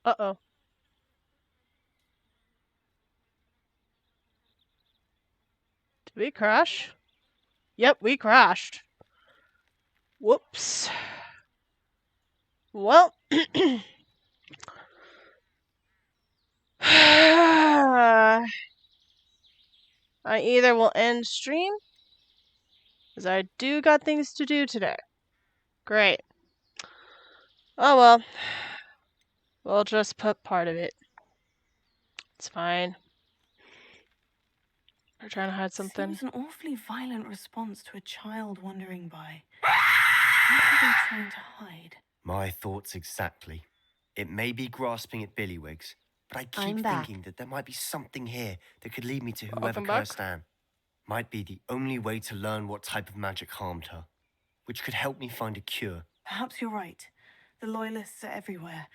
Uh-oh. Did we crash? Yep, we crashed. Whoops. Well. I either will end stream, because I do got things to do today. Great. Oh well. We'll just put part of it. It's fine. We're trying to hide something. Seems an awfully violent response to a child wandering by. What are they trying to hide? My thoughts exactly. It may be grasping at Billywigs, but I keep back. thinking that there might be something here that could lead me to whoever Welcome back. cursed Anne. Might be the only way to learn what type of magic harmed her, which could help me find a cure. Perhaps you're right. The Loyalists are everywhere,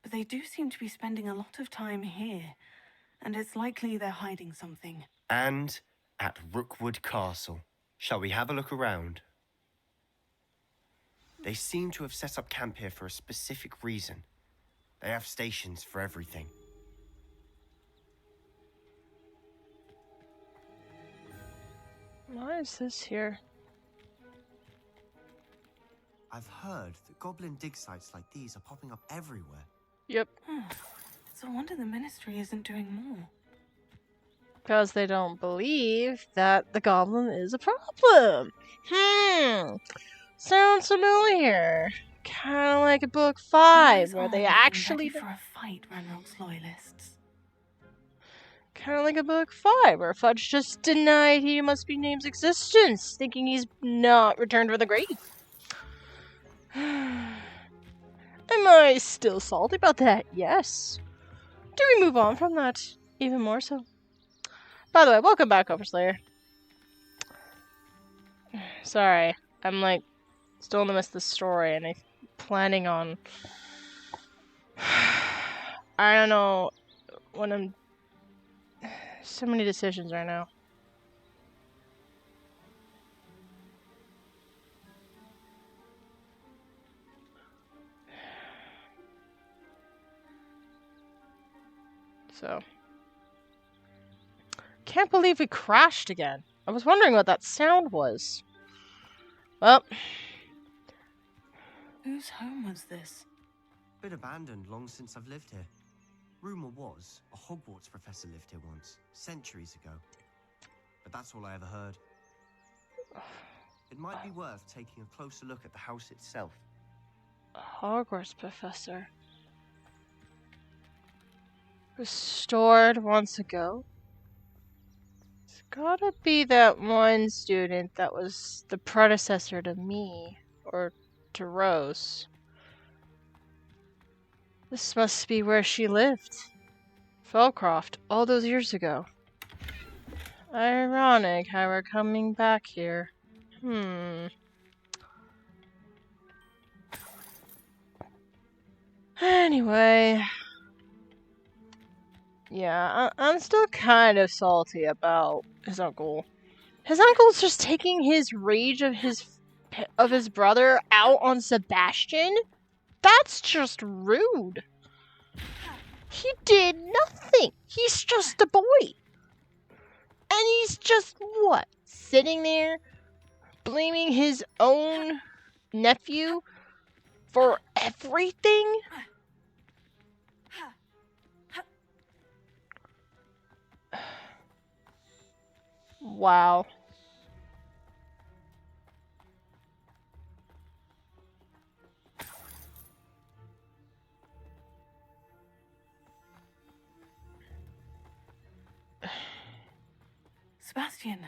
but they do seem to be spending a lot of time here, and it's likely they're hiding something. And at Rookwood Castle. Shall we have a look around? They seem to have set up camp here for a specific reason. They have stations for everything. Why is this here? I've heard that goblin dig sites like these are popping up everywhere. Yep. It's a wonder the Ministry isn't doing more. Because they don't believe that the goblin is a problem. Sounds familiar. Kind of like a book 5, where they actually... ready for a fight, Ranrock's Loyalists. Kind of like a book 5, where Fudge just denied he must be name's existence, thinking he's not returned from the grave. Am I still salty about that? Yes. Do we move on from that? Even more so. By the way, welcome back, Overslayer. Sorry, I'm like still in the midst of the story, and I'm planning on. I don't know when I'm. So many decisions right now. So. Can't believe we crashed again. I was wondering what that sound was. Well. Whose home was this? Been abandoned long since I've lived here. Rumor was a Hogwarts professor lived here once, centuries ago. But that's all I ever heard. It might be worth taking a closer look at the house itself. A Hogwarts professor. Restored once ago. It's gotta be that one student that was the predecessor to me, or to Rose. This must be where she lived. Fellcroft, all those years ago. Ironic how we're coming back here. Anyway. Yeah, I'm still kind of salty about his uncle. His uncle's just taking his rage of his brother out on Sebastian? That's just rude. He did nothing. He's just a boy. And he's just, what? Sitting there blaming his own nephew for everything? Wow. Sebastian,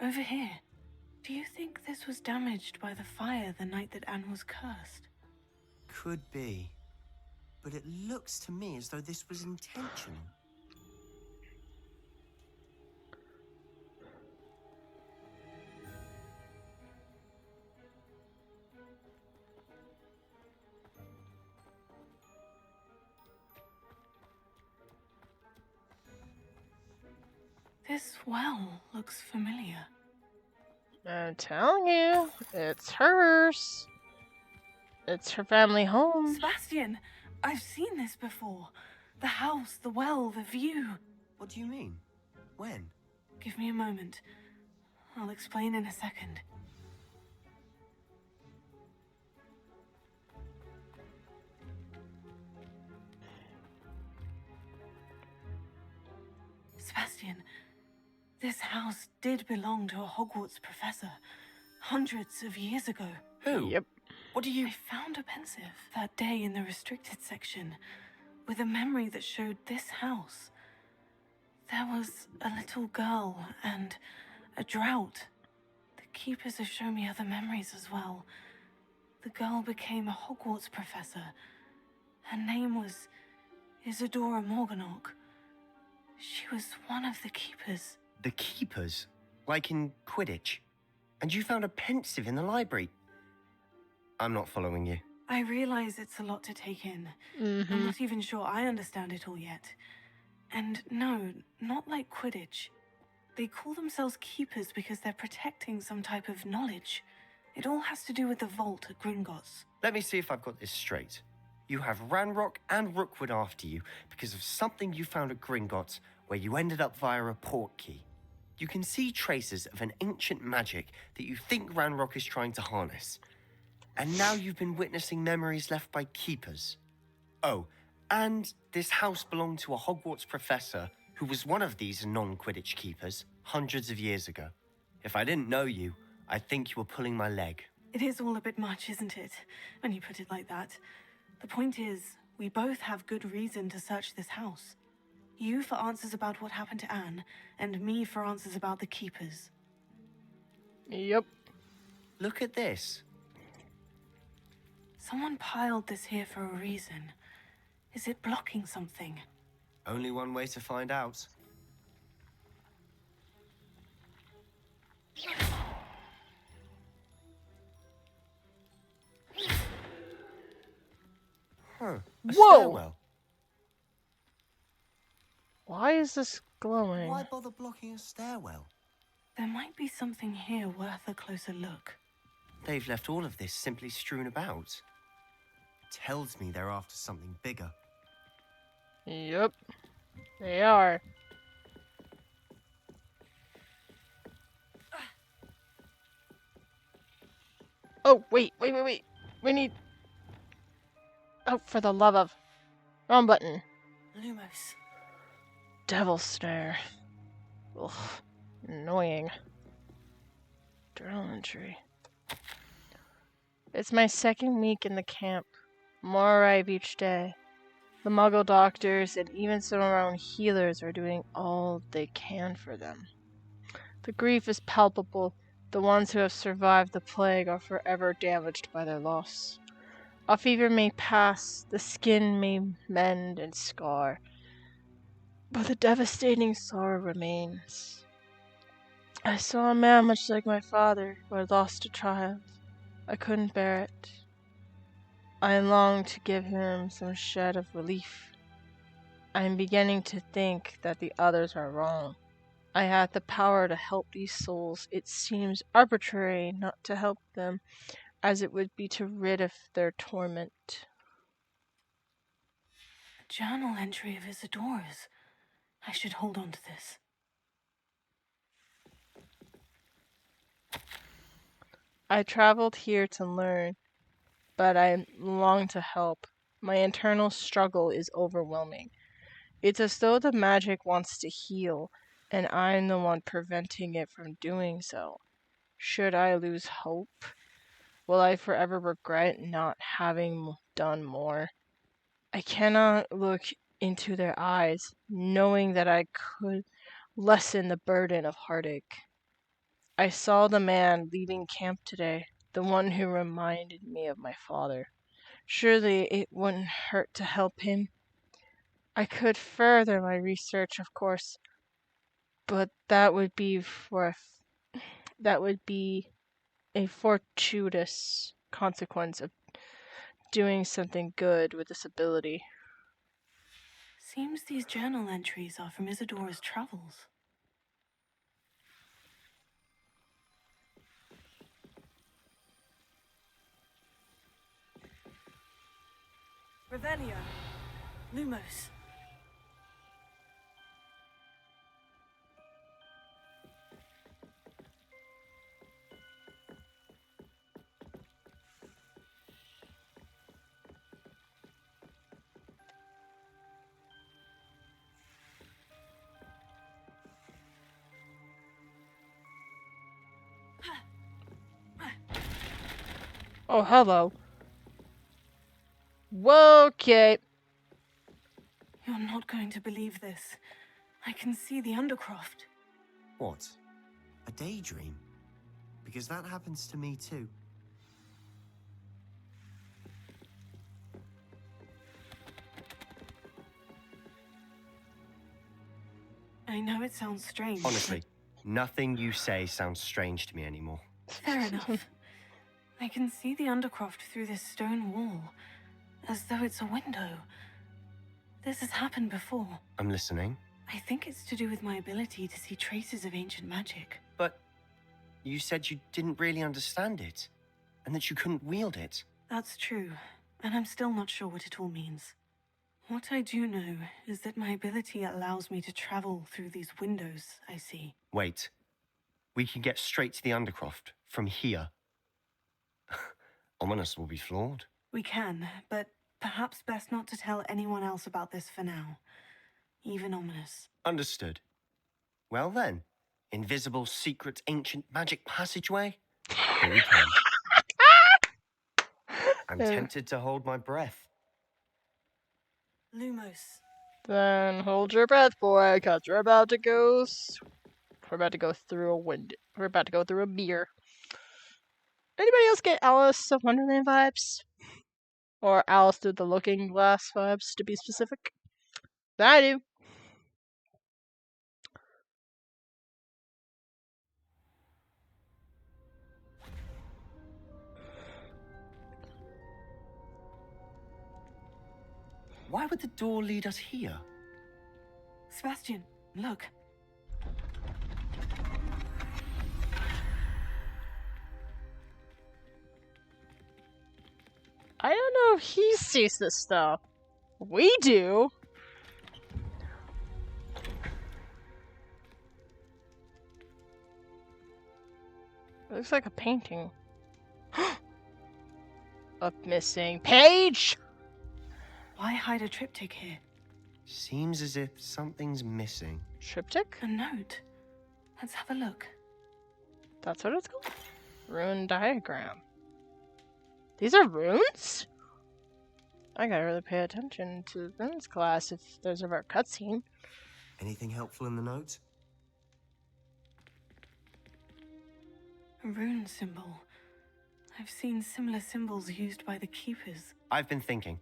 over here. Do you think this was damaged by the fire the night that Anne was cursed? Could be. But it looks to me as though this was intentional. This well looks familiar. I'm telling you, it's hers. It's her family home. Sebastian, I've seen this before. The house, the well, the view. What do you mean? When? Give me a moment. I'll explain in a second. Sebastian, this house did belong to a Hogwarts professor hundreds of years ago. Who? Yep. What do you... I found a pensive that day in the restricted section with a memory that showed this house. There was a little girl and a drought. The keepers have shown me other memories as well. The girl became a Hogwarts professor. Her name was Isadora Morganach. She was one of the keepers. The keepers? Like in Quidditch? And you found a pensive in the library? I'm not following you. I realize it's a lot to take in. I'm Mm-hmm. not even sure I understand it all yet. And no, not like Quidditch. They call themselves keepers because they're protecting some type of knowledge. It all has to do with the vault at Gringotts. Let me see if I've got this straight. You have Ranrock and Rookwood after you because of something you found at Gringotts where you ended up via a port key. You can see traces of an ancient magic that you think Ranrock is trying to harness. And now you've been witnessing memories left by keepers. Oh, and this house belonged to a Hogwarts professor who was one of these non-Quidditch keepers hundreds of years ago. If I didn't know you, I'd think you were pulling my leg. It is all a bit much, isn't it? When you put it like that. The point is, we both have good reason to search this house. You for answers about what happened to Anne, and me for answers about the keepers. Yep. Look at this. Someone piled this here for a reason. Is it blocking something? Only one way to find out. Huh. A Whoa! stairwell. Why is this glowing? Why bother blocking a stairwell? There might be something here worth a closer look. They've left all of this simply strewn about. Tells me they're after something bigger. Yep. They are. Oh, wait. We need... Oh, for the love of... Wrong button. Lumos. Devil Stare. Ugh. Annoying. Journal entry. It's my second week in the camp. More arrive each day. The Muggle doctors and even some of our own healers are doing all they can for them. The grief is palpable. The ones who have survived the plague are forever damaged by their loss. A fever may pass, the skin may mend and scar, but the devastating sorrow remains. I saw a man much like my father who had lost a child. I couldn't bear it. I longed to give him some shed of relief. I am beginning to think that the others are wrong. I had the power to help these souls. It seems arbitrary not to help them, as it would be to rid of their torment. A journal entry of Isadora's. I should hold on to this. I traveled here to learn, but I long to help. My internal struggle is overwhelming. It's as though the magic wants to heal, and I'm the one preventing it from doing so. Should I lose hope? Will I forever regret not having done more? I cannot look into their eyes, knowing that I could lessen the burden of heartache. I saw the man leaving camp today, the one who reminded me of my father. Surely it wouldn't hurt to help him. I could further my research, of course, but that would be a fortuitous consequence of doing something good with this ability. Seems these journal entries are from Isadora's travels. Revelio. Lumos. Oh, hello. Okay. You're not going to believe this. I can see the Undercroft. What? A daydream? Because that happens to me too. I know it sounds strange. Honestly, nothing you say sounds strange to me anymore. Fair enough. I can see the Undercroft through this stone wall, as though it's a window. This has happened before. I'm listening. I think it's to do with my ability to see traces of ancient magic. But you said you didn't really understand it, and that you couldn't wield it. That's true, and I'm still not sure what it all means. What I do know is that my ability allows me to travel through these windows I see. Wait. We can get straight to the Undercroft from here. Ominous will be flawed. We can, but perhaps best not to tell anyone else about this for now. Even Ominous. Understood. Well then, invisible, secret, ancient magic passageway? Here we come. I'm tempted to hold my breath. Lumos. Then hold your breath, boy, because we're about to go. We're about to go through a window. We're about to go through a mirror. Anybody else get Alice of Wonderland vibes? Or Alice through the Looking Glass vibes, to be specific? I do. Why would the door lead us here? Sebastian, look. I don't know if he sees this stuff. We do. It looks like a painting. A missing page! Why hide a triptych here? Seems as if something's missing. Triptych? A note. Let's have a look. That's what it's called? Rune diagram. These are runes? I gotta really pay attention to runes class if there's ever a cutscene. Anything helpful in the note? A rune symbol. I've seen similar symbols used by the keepers. I've been thinking.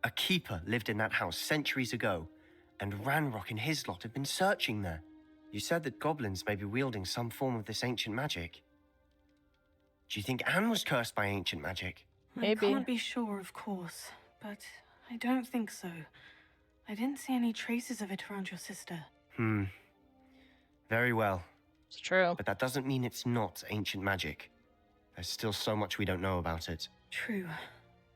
A keeper lived in that house centuries ago, and Ranrock and his lot have been searching there. You said that goblins may be wielding some form of this ancient magic. Do you think Anne was cursed by ancient magic? Maybe. I can't be sure, of course, but I don't think so. I didn't see any traces of it around your sister. Very well. It's true. But that doesn't mean it's not ancient magic. There's still so much we don't know about it. True.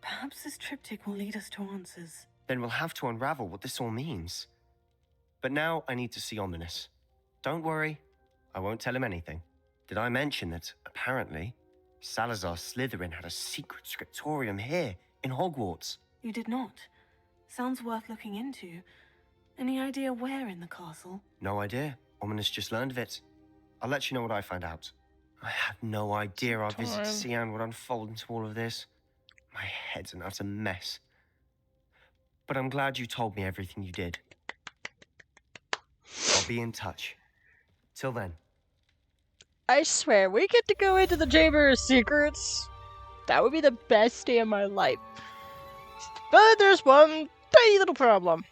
Perhaps this triptych will lead us to answers. Then we'll have to unravel what this all means. But now I need to see Ominous. Don't worry, I won't tell him anything. Did I mention that, apparently, Salazar Slytherin had a secret scriptorium here, in Hogwarts? You did not. Sounds worth looking into. Any idea where in the castle? No idea. Ominous just learned of it. I'll let you know what I find out. I had no idea our visit to Cian would unfold into all of this. My head's an utter mess. But I'm glad you told me everything you did. I'll be in touch. Till then. I swear, we get to go into the Chamber of Secrets. That would be the best day of my life. But there's one tiny little problem.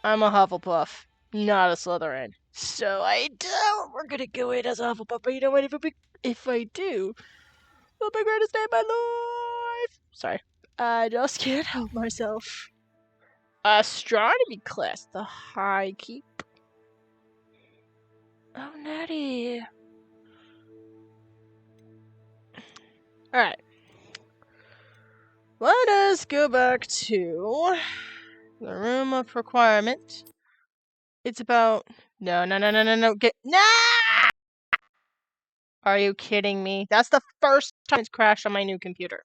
I'm a Hufflepuff, not a Slytherin. So I doubt we're gonna go in as a Hufflepuff, but you know what, if I do, it'll be the greatest day of my life. Sorry. I just can't help myself. Astronomy class, the High Keep. Oh, Natty. Alright. Let us go back to the room of requirement. It's about... No, get... Nah! Are you kidding me? That's the first time it's crashed on my new computer.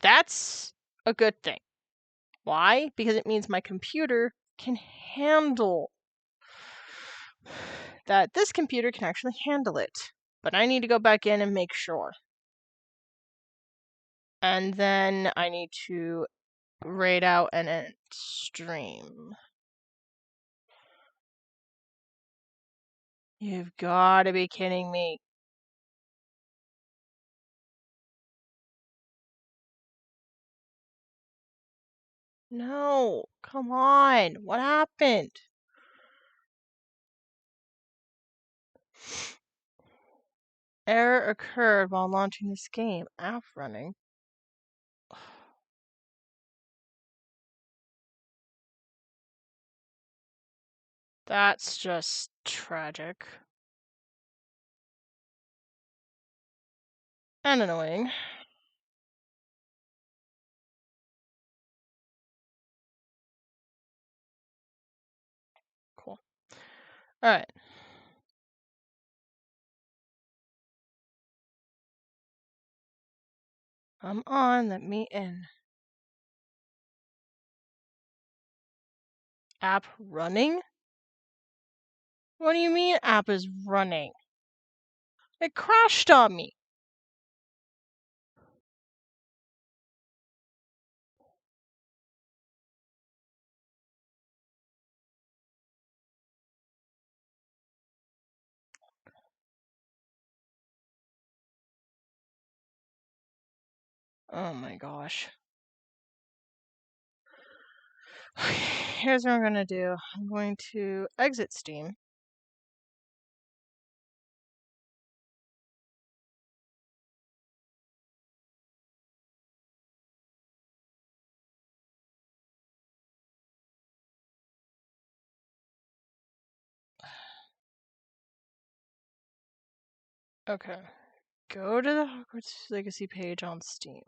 That's a good thing. Why? Because it means my computer can handle that. This computer can actually handle it. But I need to go back in and make sure. And then I need to raid out and end stream. You've got to be kidding me. No, come on. What happened? Error occurred while launching this game. App running. That's just tragic. And annoying. Cool. Alright. I'm on, let me in. App running? What do you mean app is running? It crashed on me. Oh my gosh. Here's what I'm gonna do. I'm going to exit Steam. Okay. Go to the Hogwarts Legacy page on Steam.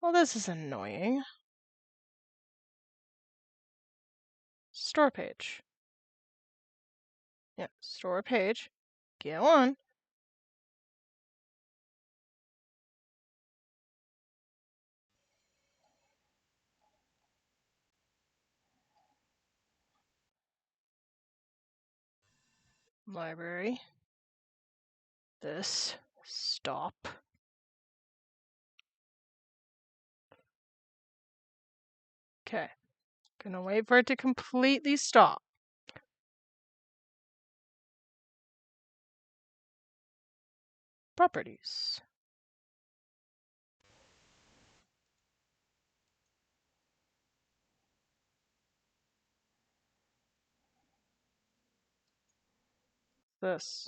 Well, this is annoying. Store page. Yeah, store page. Go on. Library. This. Stop. Okay. Gonna wait for it to completely stop. Properties. This.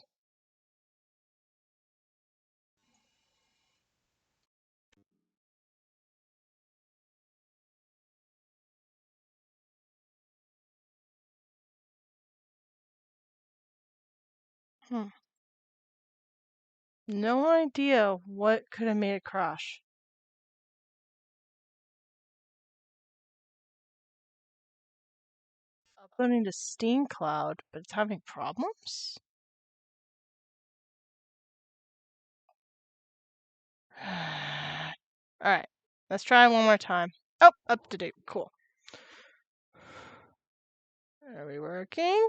No idea what could have made it crash. Uploading to Steam Cloud, but it's having problems? Alright, let's try one more time. Oh, up to date. Cool. Are we working?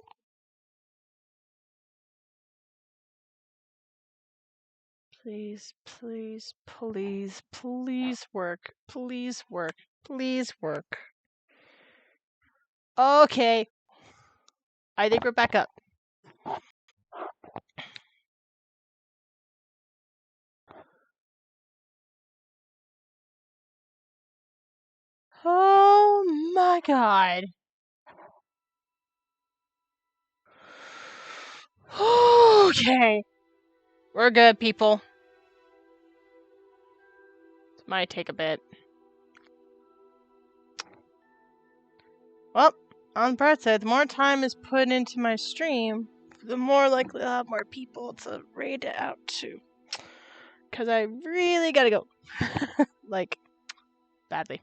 Please, please, please, please work. Please work. Please work. Okay. I think we're back up. Oh my god. Okay. We're good, people. This might take a bit. Well, on the bright side, the more time is put into my stream, the more likely I'll have more people to raid it out to. Because I really gotta go. Like, badly.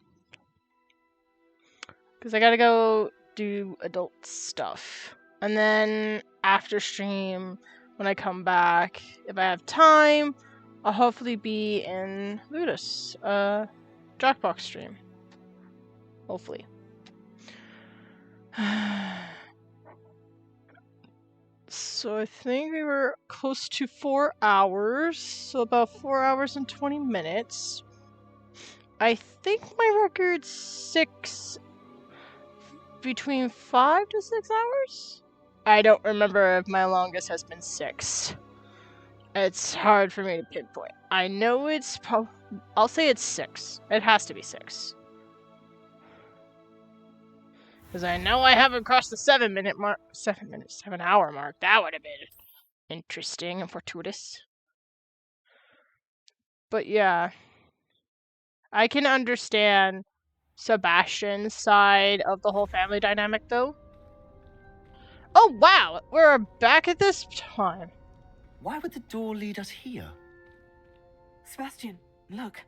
Because I gotta go do adult stuff. And then after stream, when I come back, if I have time, I'll hopefully be in Ludus, Jackbox stream. Hopefully. So I think we were close to 4 hours, so about 4 hours and 20 minutes. I think my record's between 5 to 6 hours? I don't remember if my longest has been 6. It's hard for me to pinpoint. I know it's I'll say it's 6. It has to be 6. Because I know I haven't crossed the 7 hour mark. That would have been interesting and fortuitous. But yeah. I can understand Sebastian's side of the whole family dynamic, though. Oh, wow! We're back at this time. Why would the door lead us here? Sebastian, look.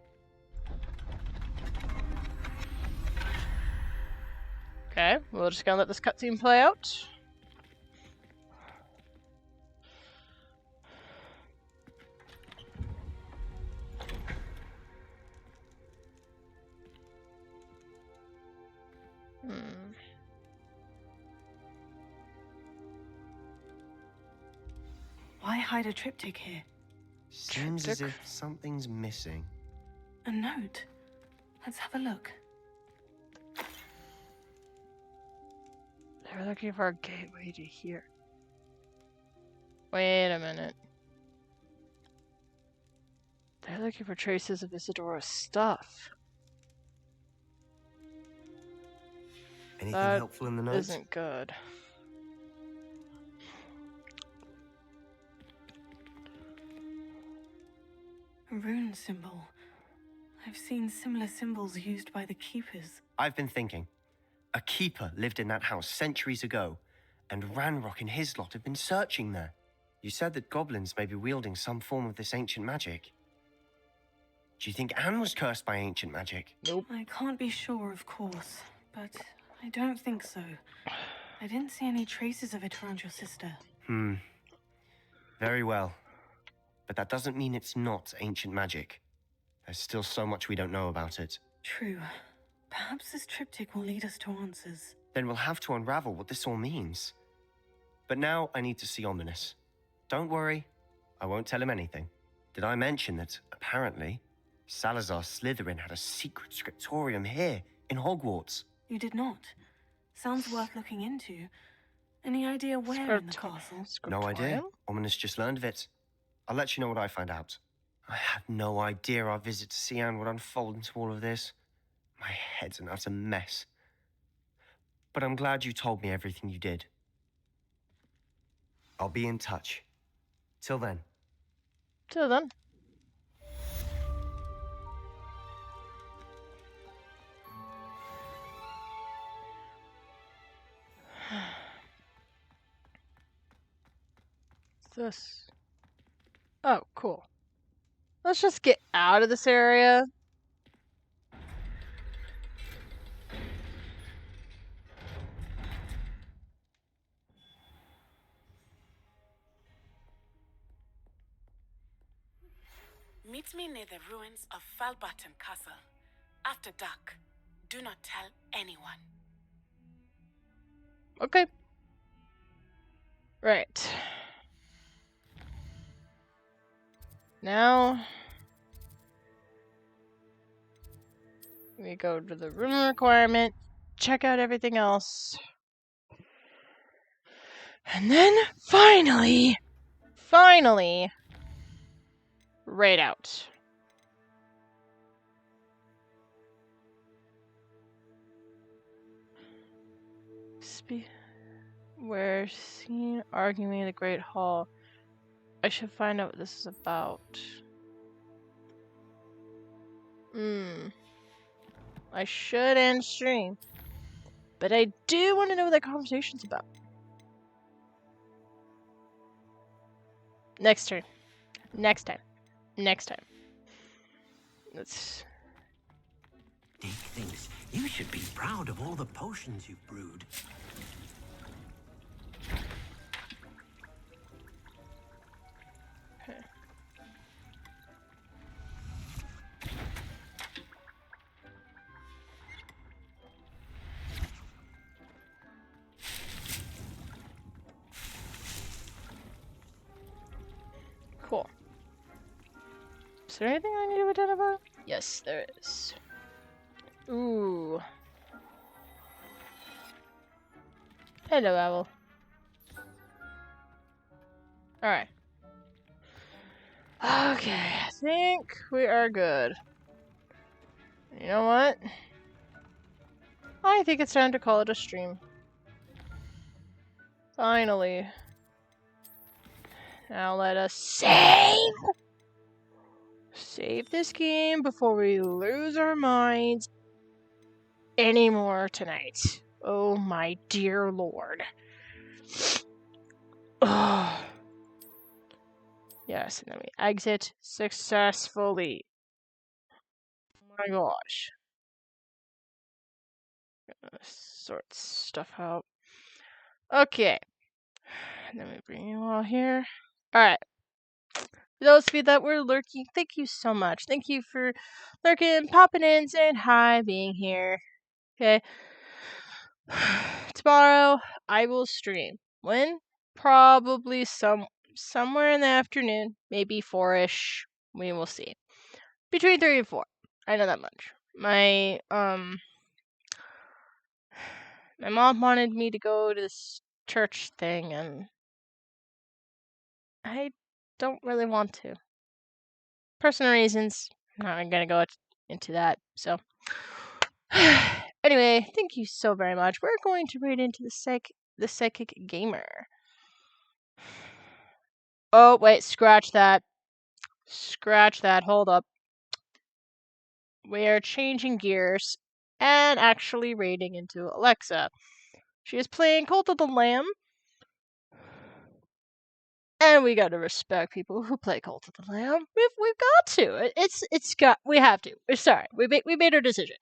Okay, we're just gonna let this cutscene play out. Why hide a triptych here? Seems as Triptych? if something's missing. A note. Let's have a look. They're looking for a gateway to here. Wait a minute. They're looking for traces of Isidora's stuff. Anything That helpful in the notes? isn't good. A rune symbol. I've seen similar symbols used by the keepers. I've been thinking. A keeper lived in that house centuries ago, and Ranrock and his lot have been searching there. You said that goblins may be wielding some form of this ancient magic. Do you think Anne was cursed by ancient magic? Nope. I can't be sure, of course, but I don't think so. I didn't see any traces of it around your sister. Very well. But that doesn't mean it's not ancient magic. There's still so much we don't know about it. True. Perhaps this triptych will lead us to answers. Then we'll have to unravel what this all means. But now I need to see Ominous. Don't worry, I won't tell him anything. Did I mention that, apparently, Salazar Slytherin had a secret scriptorium here in Hogwarts? You did not. Sounds worth looking into. Any idea where in the castle? No idea. Ominous just learned of it. I'll let you know what I find out. I had no idea our visit to Cian would unfold into all of this. My head's an utter mess. But I'm glad you told me everything you did. I'll be in touch. Till then. Till then. What's this? Oh, cool. Let's just get out of this area. Meet me near the ruins of Falbarton Castle. After dark. Do not tell anyone. Okay. Right. Now we go to the room requirement, check out everything else. And then finally, raid out. We're seen arguing in the Great Hall. I should find out what this is about. I should end stream. But I do want to know what that conversation's about. Next turn. Next time. Next time. Let's. Dick thinks you should be proud of all the potions you've brewed. Cool. Is there anything I need to identify? Yes, there is. Ooh. Hello, Owl. Alright. Okay, I think we are good. You know what? I think it's time to call it a stream. Finally. Now let us save! Save this game before we lose our minds anymore tonight. Oh my dear lord. Ugh. Yes, and then we exit successfully. Oh my gosh. Sort stuff out. Okay. And then we bring you all here. Alright. For those of you that were lurking, thank you so much. Thank you for lurking, popping in, saying hi, being here. Okay. Tomorrow I will stream. When? Probably somewhere in the afternoon, maybe 4ish. We will see. Between 3 and 4. I know that much. My mom wanted me to go to this church thing, and I don't really want to. Personal reasons. I'm not gonna go into that. So, anyway, thank you so very much. We're going to read into the psychic gamer. Oh wait, scratch that. Scratch that. Hold up. We are changing gears and actually raiding into Alexa. She is playing Cult of the Lamb. And we gotta respect people who play Cult of the Lamb. We've got to. We have to. We're sorry. We made our decision.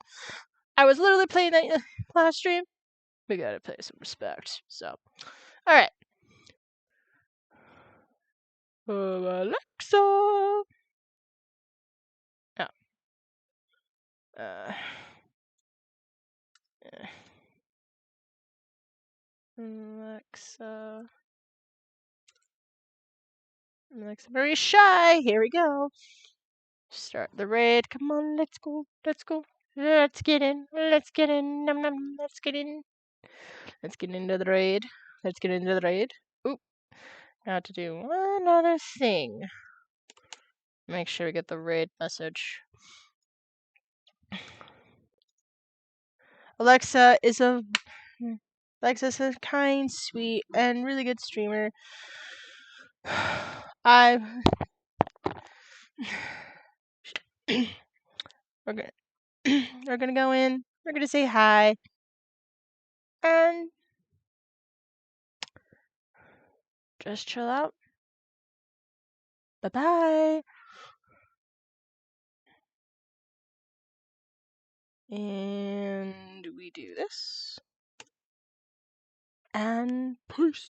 I was literally playing that last stream. We gotta pay some respect. So, all right. Alexa. Oh. Alexa. Alexa, very shy. Here we go. Start the raid. Come on, let's go. Let's go. Let's get in. Let's get in. Num num. Let's get in. Let's get into the raid. Let's get into the raid. Oop. Got to do one other thing. Make sure we get the raid message. Alexa's a kind, sweet, and really good streamer. we're gonna go in. We're gonna say hi, and just chill out. Bye bye. And we do this. And peace.